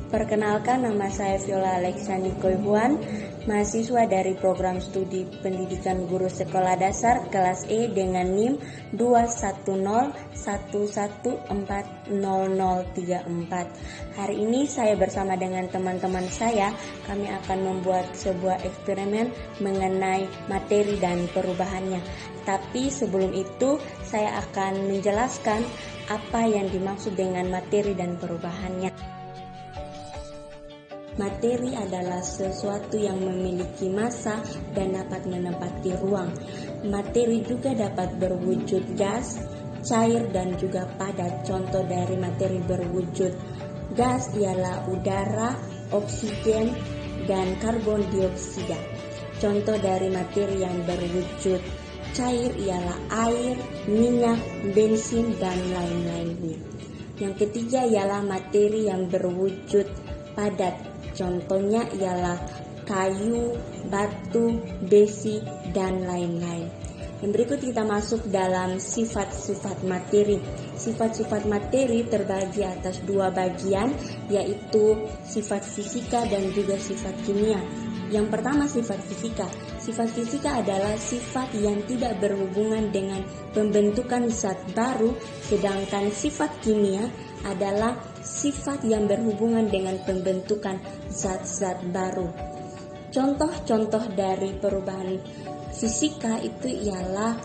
Perkenalkan, nama saya Viola Alexani Koibuan, mahasiswa dari program studi pendidikan guru sekolah dasar kelas E dengan NIM 21011400034. Hari ini saya bersama dengan teman-teman saya, kami akan membuat sebuah eksperimen mengenai materi dan perubahannya. Tapi sebelum itu, saya akan menjelaskan apa yang dimaksud dengan materi dan perubahannya. Materi adalah sesuatu yang memiliki massa dan dapat menempati ruang. Materi juga dapat berwujud gas, cair, dan juga padat. Contoh dari materi berwujud gas ialah udara, oksigen, dan karbon dioksida. Contoh dari materi yang berwujud cair ialah air, minyak, bensin, dan lain-lainnya. Yang ketiga ialah materi yang berwujud padat. Contohnya ialah kayu, batu, besi, dan lain-lain. Yang berikut kita masuk dalam sifat-sifat materi. Sifat-sifat materi terbagi atas dua bagian, yaitu sifat fisika dan juga sifat kimia. Yang pertama, sifat fisika. Sifat fisika adalah sifat yang tidak berhubungan dengan pembentukan zat baru, sedangkan sifat kimia adalah sifat yang berhubungan dengan pembentukan zat-zat baru. Contoh-contoh dari perubahan fisika itu ialah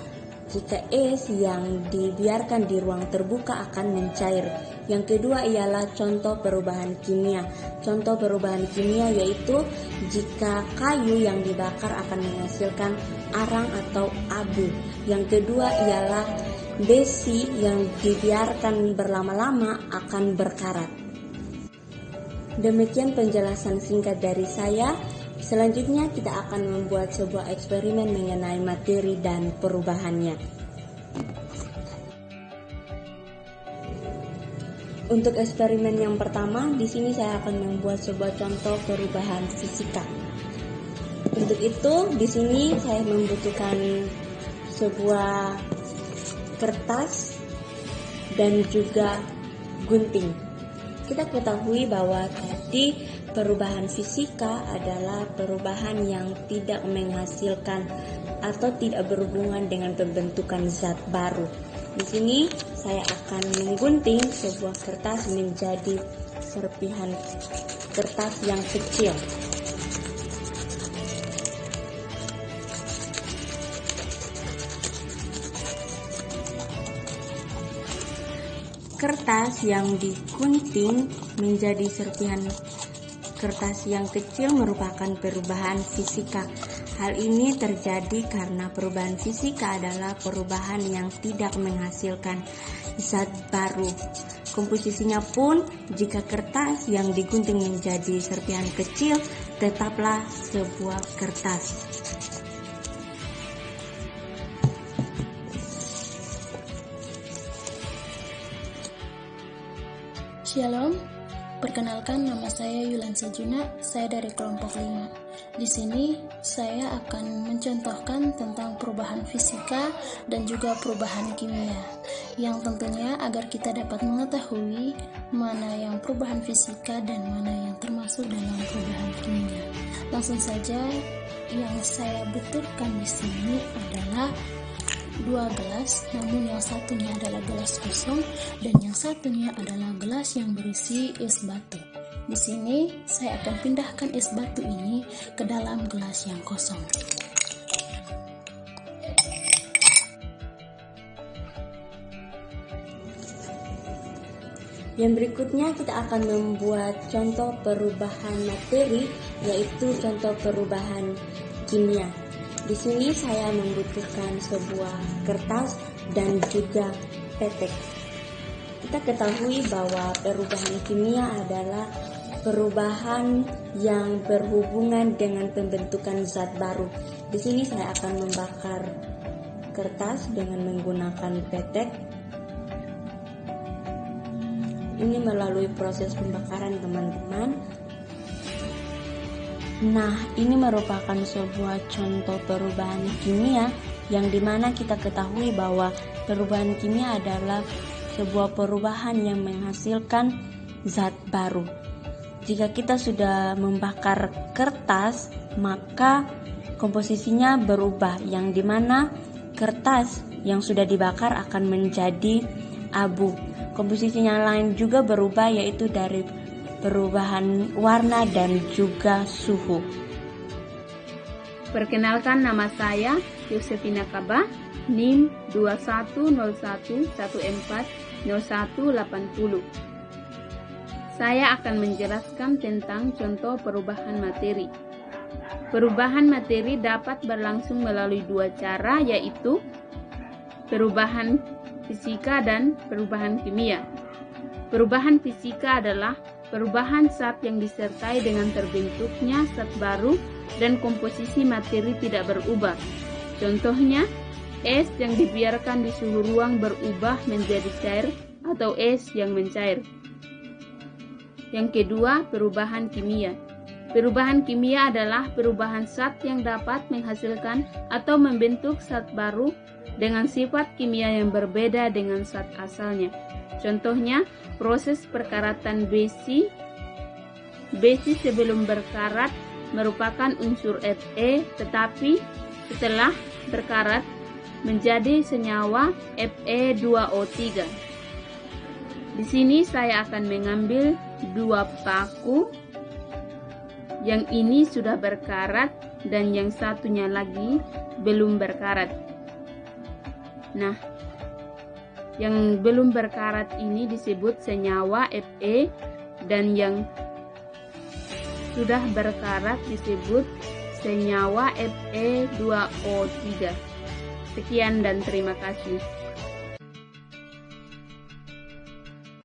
jika es yang dibiarkan di ruang terbuka akan mencair. Yang kedua ialah contoh perubahan kimia. Contoh perubahan kimia yaitu jika kayu yang dibakar akan menghasilkan arang atau abu. Yang kedua ialah besi yang dibiarkan berlama-lama akan berkarat. Demikian penjelasan singkat dari saya. Selanjutnya kita akan membuat sebuah eksperimen mengenai materi dan perubahannya. Untuk eksperimen yang pertama, di sini saya akan membuat sebuah contoh perubahan fisika. Untuk itu, di sini saya membutuhkan sebuah kertas dan juga gunting. Kita ketahui bahwa tadi perubahan fisika adalah perubahan yang tidak menghasilkan atau tidak berhubungan dengan pembentukan zat baru. Di sini saya akan menggunting sebuah kertas menjadi serpihan kertas yang kecil. Kertas yang digunting menjadi serpihan kertas yang kecil merupakan perubahan fisika. Hal ini terjadi karena perubahan fisika adalah perubahan yang tidak menghasilkan zat baru. Komposisinya pun, jika kertas yang digunting menjadi serpihan kecil, tetaplah sebuah kertas. Shalom, perkenalkan nama saya Yulansa Juna, saya dari kelompok 5. Di sini saya akan mencontohkan tentang perubahan fisika dan juga perubahan kimia, yang tentunya agar kita dapat mengetahui mana yang perubahan fisika dan mana yang termasuk dalam perubahan kimia. Langsung saja, yang saya betulkan di sini adalah 2 gelas, namun yang satunya adalah gelas kosong dan yang satunya adalah gelas yang berisi es batu. Di sini saya akan pindahkan es batu ini ke dalam gelas yang kosong. Yang berikutnya kita akan membuat contoh perubahan materi, yaitu contoh perubahan kimia. Di sini saya membutuhkan sebuah kertas dan juga petek. Kita ketahui bahwa perubahan kimia adalah perubahan yang berhubungan dengan pembentukan zat baru. Di sini saya akan membakar kertas dengan menggunakan petek. Ini melalui proses pembakaran, teman-teman. Nah, ini merupakan sebuah contoh perubahan kimia yang dimana kita ketahui bahwa perubahan kimia adalah sebuah perubahan yang menghasilkan zat baru. Jika kita sudah membakar kertas, maka komposisinya berubah, yang dimana kertas yang sudah dibakar akan menjadi abu. Komposisinya lain juga berubah, yaitu dari perubahan warna dan juga suhu. Perkenalkan, nama saya Yosefina Kaba, NIM 2101140180. Saya akan menjelaskan tentang contoh perubahan materi. Perubahan materi dapat berlangsung melalui dua cara, yaitu perubahan fisika dan perubahan kimia. Perubahan fisika adalah perubahan zat yang disertai dengan terbentuknya zat baru dan komposisi materi tidak berubah. Contohnya, es yang dibiarkan di suhu ruang berubah menjadi cair atau es yang mencair. Yang kedua, perubahan kimia. Perubahan kimia adalah perubahan zat yang dapat menghasilkan atau membentuk zat baru dengan sifat kimia yang berbeda dengan zat asalnya. Contohnya, proses perkaratan besi. Besi sebelum berkarat merupakan unsur Fe, tetapi setelah berkarat menjadi senyawa Fe2O3. Di sini saya akan mengambil dua paku. Yang ini sudah berkarat dan yang satunya lagi belum berkarat. Nah, yang belum berkarat ini disebut senyawa Fe dan yang sudah berkarat disebut senyawa Fe2O3. Sekian dan terima kasih.